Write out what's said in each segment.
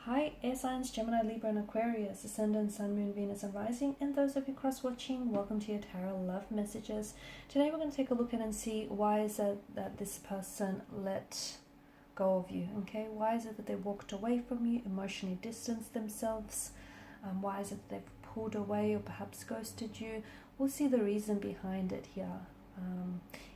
Hi, air signs Gemini, Libra, and Aquarius, Ascendant, Sun, Moon, Venus, and Rising, and those of you cross-watching, welcome to your Tarot Love Messages. Today we're going to take a look at and see why is it that this person let go of you, okay? Why is it that they walked away from you, emotionally distanced themselves? Why is it that they've pulled away or perhaps ghosted you? We'll see the reason behind it here.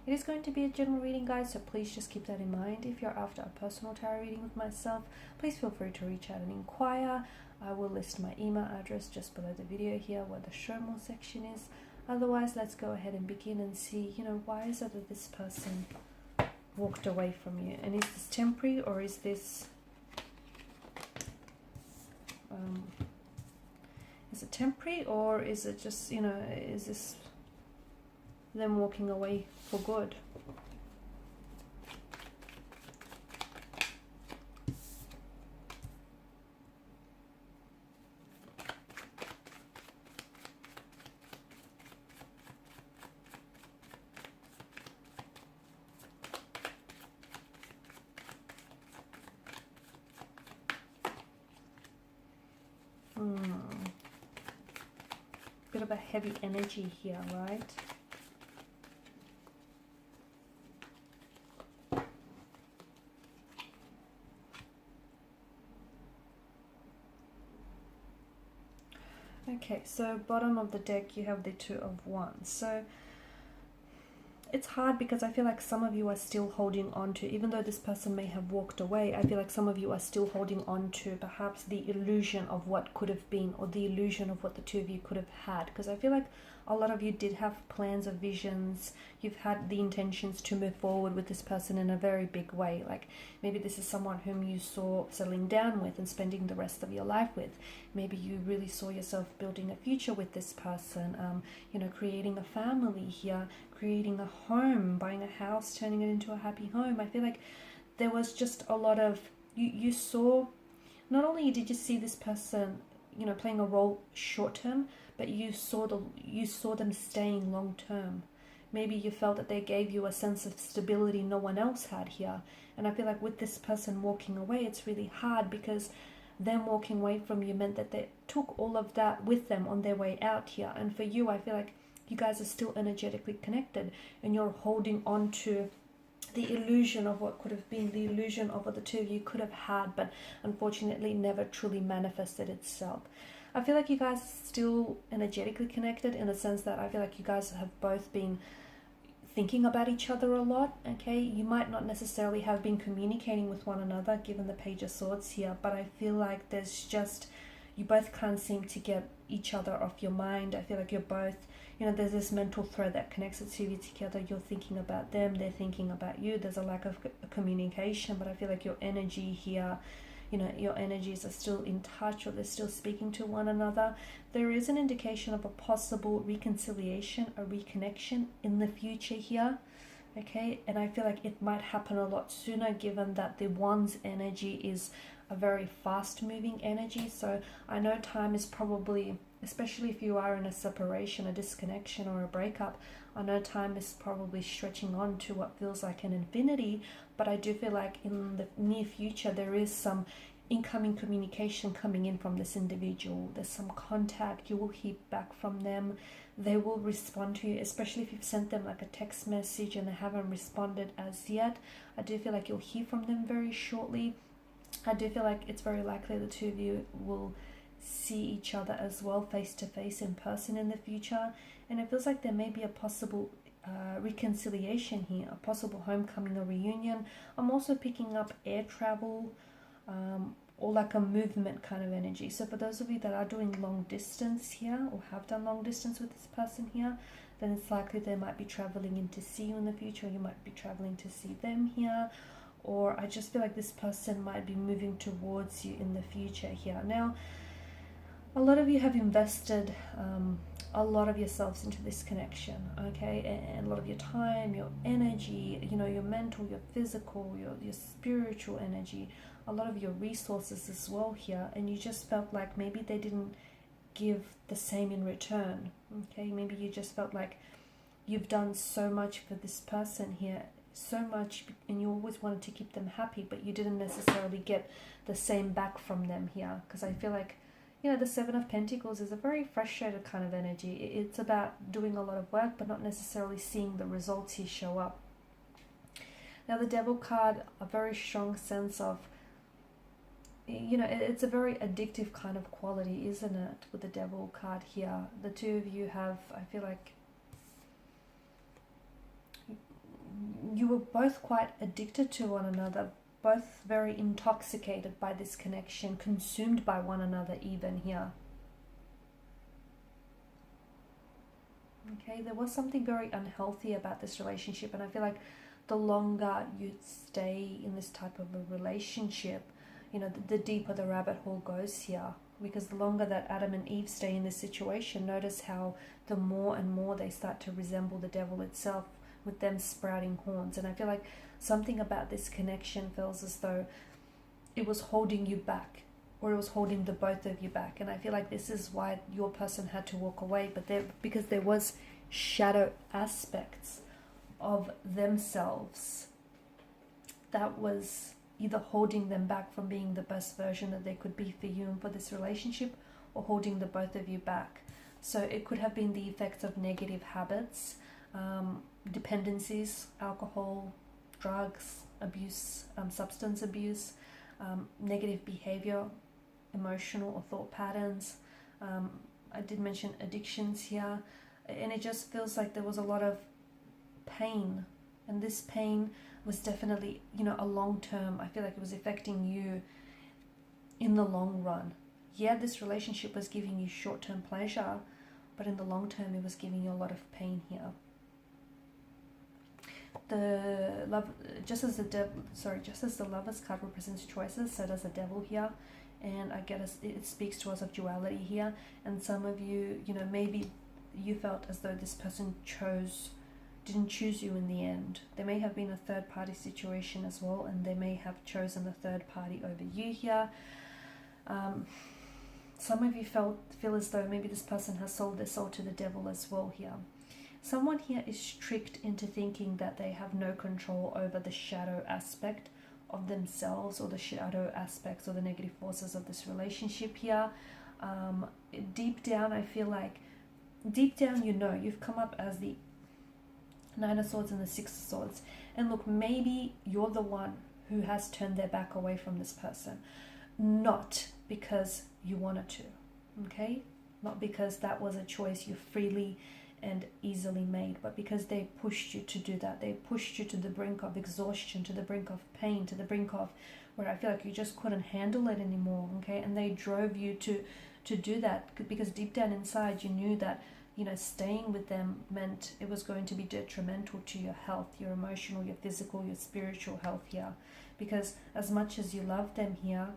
It is going to be a general reading, guys, so please just keep that in mind. If you're after a personal tarot reading with myself, please feel free to reach out and inquire. I will list my email address just below the video here where the show more section is. Otherwise, let's go ahead and begin and see, why is it that this person walked away from you? And is this temporary, or is this is it temporary, or is it just, is this them walking away for good? Bit of a heavy energy here, right? Okay, so bottom of the deck you have the Two of Wands. So it's hard because I feel like some of you are still holding on to, even though this person may have walked away, I feel like some of you are still holding on to perhaps the illusion of what could have been, or the illusion of what the two of you could have had. Because I feel like a lot of you did have plans or visions. You've had the intentions to move forward with this person in a very big way. Like maybe this is someone whom you saw settling down with and spending the rest of your life with. Maybe you really saw yourself building a future with this person, creating a family here, creating a home, buying a house, turning it into a happy home. I feel like there was just a lot of, you saw, not only did you see this person, playing a role short term, but you saw them staying long term. Maybe you felt that they gave you a sense of stability no one else had here. And I feel like with this person walking away, it's really hard, because them walking away from you meant that they took all of that with them on their way out here. And for you, I feel like you guys are still energetically connected, and you're holding on to the illusion of what could have been, the illusion of what the two of you could have had, but unfortunately never truly manifested itself. I feel like you guys are still energetically connected, in the sense that I feel like you guys have both been thinking about each other a lot, okay? You might not necessarily have been communicating with one another, given the Page of Swords here, but I feel like there's just, you both can't seem to get each other off your mind. I feel like you're both, there's this mental thread that connects the two of you together. You're thinking about them, they're thinking about you. There's a lack of communication, but I feel like your energy here, your energies are still in touch, or they're still speaking to one another. There is an indication of a possible reconciliation, a reconnection in the future here, okay? And I feel like it might happen a lot sooner, given that the Wands energy is a very fast moving energy. So I know time is probably, especially if you are in a separation, a disconnection, or a breakup, I know time is probably stretching on to what feels like an infinity, but I do feel like in the near future there is some incoming communication coming in from this individual. There's some contact, you will hear back from them, they will respond to you, especially if you've sent them like a text message and they haven't responded as yet. I do feel like you'll hear from them very shortly. I do feel like it's very likely the two of you will see each other as well, face to face, in person in the future. And it feels like there may be a possible reconciliation here, a possible homecoming or reunion. I'm also picking up air travel, or like a movement kind of energy. So for those of you that are doing long distance here, or have done long distance with this person here, then it's likely they might be traveling in to see you in the future, or you might be traveling to see them here. Or I just feel like this person might be moving towards you in the future here. Now, a lot of you have invested a lot of yourselves into this connection, okay? And a lot of your time, your energy, your mental, your physical, your spiritual energy, a lot of your resources as well here. And you just felt like maybe they didn't give the same in return, okay? Maybe you just felt like you've done so much for this person here, so much, and you always wanted to keep them happy, but you didn't necessarily get the same back from them here. Because I feel like, you know, the Seven of Pentacles is a very frustrated kind of energy. It's about doing a lot of work, but not necessarily seeing the results here show up. Now, the Devil card, a very strong sense of, you know, it's a very addictive kind of quality, isn't it? With the Devil card here, the two of you have, I feel like, you were both quite addicted to one another, both very intoxicated by this connection, consumed by one another even here. Okay, there was something very unhealthy about this relationship, and I feel like the longer you stay in this type of a relationship, you know, the deeper the rabbit hole goes here. Because the longer that Adam and Eve stay in this situation, notice how the more and more they start to resemble the devil itself, with them sprouting horns. And I feel like something about this connection feels as though it was holding you back, or it was holding the both of you back. And I feel like this is why your person had to walk away, but because there was shadow aspects of themselves that was either holding them back from being the best version that they could be for you and for this relationship, or holding the both of you back. So it could have been the effects of negative habits, dependencies, alcohol, drugs, abuse, substance abuse, negative behavior, emotional or thought patterns. I did mention addictions here, and it just feels like there was a lot of pain, and this pain was definitely, you know, a long term. I feel like it was affecting you in the long run. Yeah, this relationship was giving you short-term pleasure, but in the long term it was giving you a lot of pain here. The love, just as the Lovers card represents choices, so does the Devil here. And I guess it speaks to us of duality here. And some of you, you know, maybe you felt as though this person didn't choose you in the end. There may have been a third party situation as well, and they may have chosen the third party over you here. Some of you feel as though maybe this person has sold their soul to the devil as well here. Someone here is tricked into thinking that they have no control over the shadow aspect of themselves, or the shadow aspects or the negative forces of this relationship here. Deep down, I feel like, deep down, you know, you've come up as the Nine of Swords and the Six of Swords. And look, maybe you're the one who has turned their back away from this person. Not because you wanted to, okay? Not because that was a choice you freely and easily made, but because they pushed you to do that. They pushed you to the brink of exhaustion, to the brink of pain, to the brink of where I feel like you just couldn't handle it anymore, okay? And they drove you to do that, because deep down inside you knew that, you know, staying with them meant it was going to be detrimental to your health, your emotional, your physical, your spiritual health here. Because as much as you loved them here,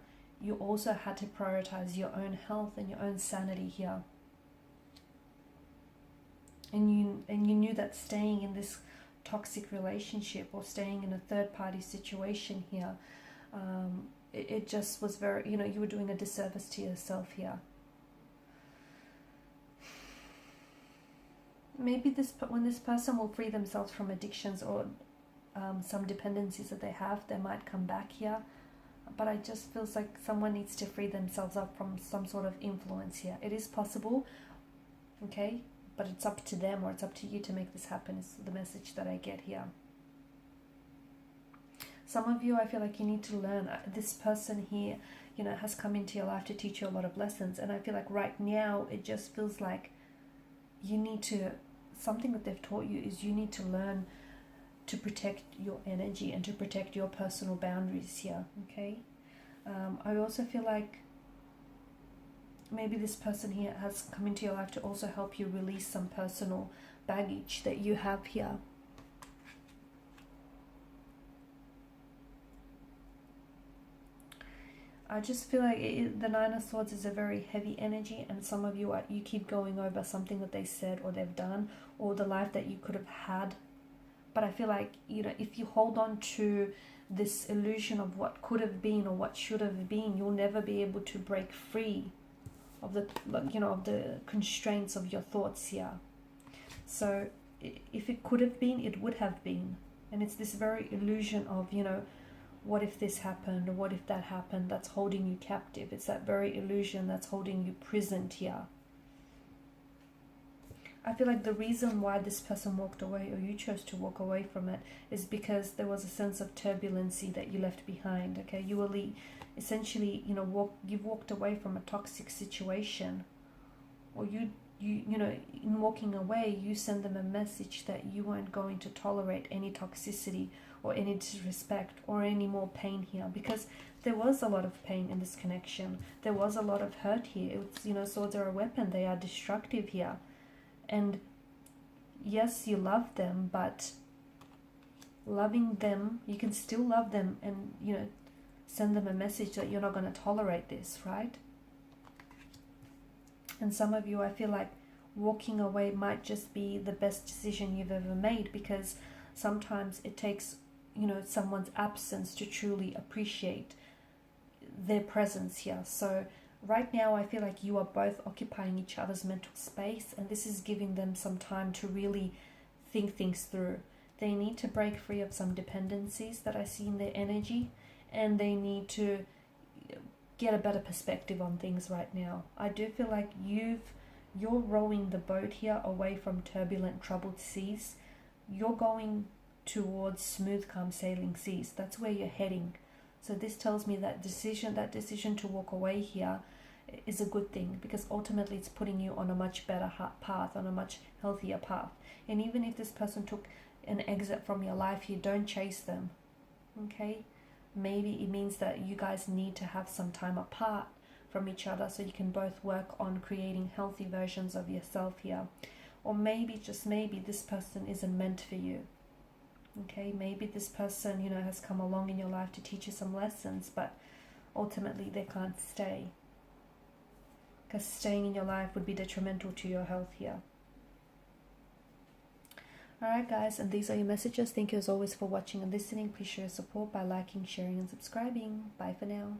you also had to prioritize your own health and your own sanity here. And you knew that staying in this toxic relationship, or staying in a third party situation here, it just was very, you know, you were doing a disservice to yourself here. Maybe when this person will free themselves from addictions or some dependencies that they have, they might come back here. But I just feels like someone needs to free themselves up from some sort of influence here. It is possible, okay? But it's up to them, or it's up to you to make this happen, is the message that I get here. Some of you, I feel like you need to learn. This person here, you know, has come into your life to teach you a lot of lessons. And I feel like right now, it just feels like you need to, something that they've taught you is you need to learn to protect your energy and to protect your personal boundaries here, okay? I also feel like maybe this person here has come into your life to also help you release some personal baggage that you have here. I just feel like the Nine of Swords is a very heavy energy, and some of you you keep going over something that they said or they've done, or the life that you could have had. But I feel like, you know, if you hold on to this illusion of what could have been or what should have been, you'll never be able to break free of the, you know, of the constraints of your thoughts here. So if it could have been, it would have been. And it's this very illusion of, you know, what if this happened, or what if that happened, that's holding you captive. It's that very illusion that's holding you prisoned here. I feel like the reason why this person walked away, or you chose to walk away from it, is because there was a sense of turbulency that you left behind. Okay, you were essentially, you know, you've walked away from a toxic situation, or you know, in walking away, you send them a message that you weren't going to tolerate any toxicity or any disrespect or any more pain here, because there was a lot of pain in this connection. There was a lot of hurt here. It's, you know, swords are a weapon. They are destructive here. And yes, you love them, but loving them, you can still love them and, you know, send them a message that you're not going to tolerate this, right? And some of you, I feel like walking away might just be the best decision you've ever made, because sometimes it takes, you know, someone's absence to truly appreciate their presence here. So right now, I feel like you are both occupying each other's mental space, and this is giving them some time to really think things through. They need to break free of some dependencies that I see in their energy, and they need to get a better perspective on things right now. I do feel like you're rowing the boat here away from turbulent, troubled seas. You're going towards smooth, calm sailing seas. That's where you're heading. So this tells me that decision to walk away here is a good thing, because ultimately it's putting you on a much better path, on a much healthier path. And even if this person took an exit from your life here, don't chase them, okay? Maybe it means that you guys need to have some time apart from each other so you can both work on creating healthy versions of yourself here. Or maybe, just maybe, this person isn't meant for you. Okay, maybe this person, you know, has come along in your life to teach you some lessons, but ultimately they can't stay, because staying in your life would be detrimental to your health here. Alright guys, and these are your messages. Thank you as always for watching and listening. Please show your support by liking, sharing and subscribing. Bye for now.